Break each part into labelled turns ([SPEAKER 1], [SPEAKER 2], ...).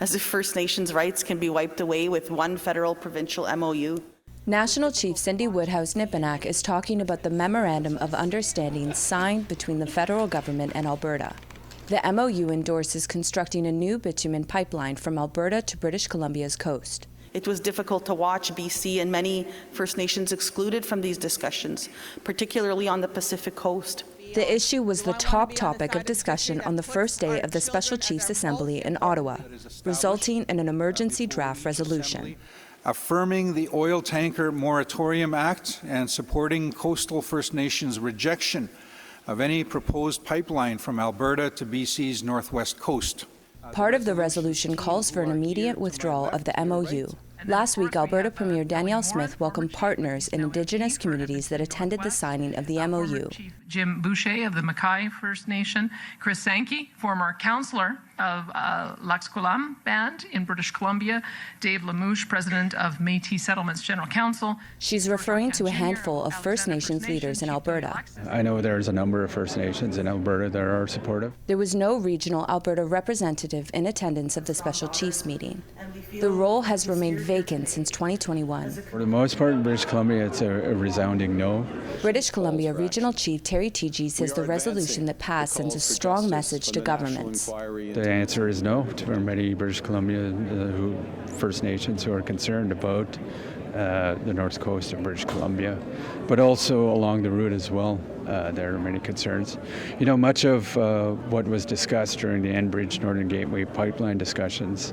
[SPEAKER 1] as if First Nations rights can be wiped away with one federal-provincial MOU.
[SPEAKER 2] National Chief Cindy Woodhouse-Nippanak is talking about the Memorandum of Understanding signed between the federal government and Alberta. The MOU endorses constructing a new bitumen pipeline from Alberta to British Columbia's coast.
[SPEAKER 1] It was difficult to watch BC and many First Nations excluded from these discussions, particularly on the Pacific coast.
[SPEAKER 2] The issue was the top topic of discussion on the first day of the Special Chiefs Assembly in Ottawa, resulting in an emergency draft resolution.
[SPEAKER 3] Affirming the Oil Tanker Moratorium Act and supporting Coastal First Nations' rejection of any proposed pipeline from Alberta to BC's northwest coast.
[SPEAKER 2] Part of the resolution calls for an immediate withdrawal of the MOU. Last week, Alberta Premier Danielle Smith welcomed partners in Indigenous communities that attended the signing of the MOU.
[SPEAKER 4] Chief Jim Boucher of the Mackay First Nation, Chris Sankey, former councillor of Laxqualam Band in British Columbia, Dave Lamouche, president of Métis Settlements General Council.
[SPEAKER 2] She's referring to a handful of First Nations leaders in Alberta.
[SPEAKER 5] I know there's a number of First Nations in Alberta that are supportive.
[SPEAKER 2] There was no regional Alberta representative in attendance of the Special Chiefs meeting. The role has remained vacant since 2021.
[SPEAKER 5] For the most part, in British Columbia, it's a resounding no.
[SPEAKER 2] British Columbia Regional Chief Terry Teegee says the resolution that passed sends a strong message to governments.
[SPEAKER 5] The answer is no for many British Columbia First Nations who are concerned about the north coast of British Columbia, but also along the route as well. There are many concerns. You know, much of what was discussed during the Enbridge Northern Gateway pipeline discussions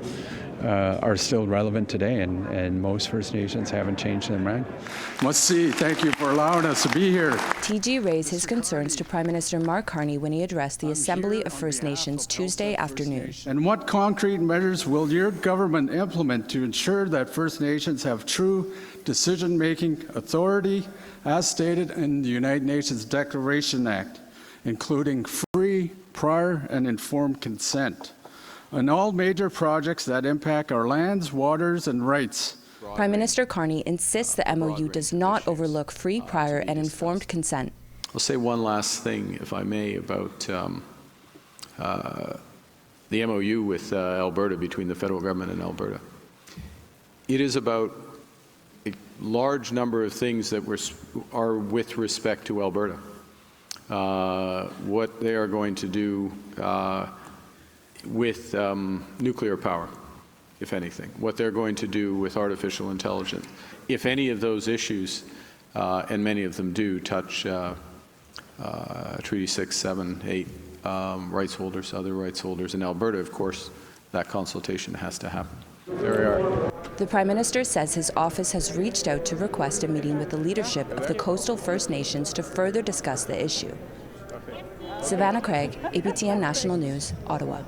[SPEAKER 5] are still relevant today, and most First Nations haven't changed their mind.
[SPEAKER 6] Must see. Thank you for allowing us to be here.
[SPEAKER 2] TG raised his concerns to Prime Minister Mark Carney when he addressed the Assembly of First Nations Tuesday afternoon.
[SPEAKER 6] And what concrete measures will your government implement to ensure that First Nations have true decision-making authority as stated in the United Nations Declaration Act, including free, prior, and informed consent on all major projects that impact our lands, waters, and rights?
[SPEAKER 2] Prime Minister Carney insists the MOU does not overlook free, prior, and informed consent.
[SPEAKER 7] I'll say one last thing, if I may, about the MOU with Alberta, between the federal government and Alberta. It is about a large number of things that are with respect to Alberta. What they are going to do with nuclear power, if anything, what they're going to do with artificial intelligence. If any of those issues, and many of them do, touch Treaty 6, 7, 8 rights holders, other rights holders in Alberta, of course, that consultation has to happen. There we are.
[SPEAKER 2] The Prime Minister says his office has reached out to request a meeting with the leadership of the Coastal First Nations to further discuss the issue. Savannah Craig, APTN National News, Ottawa.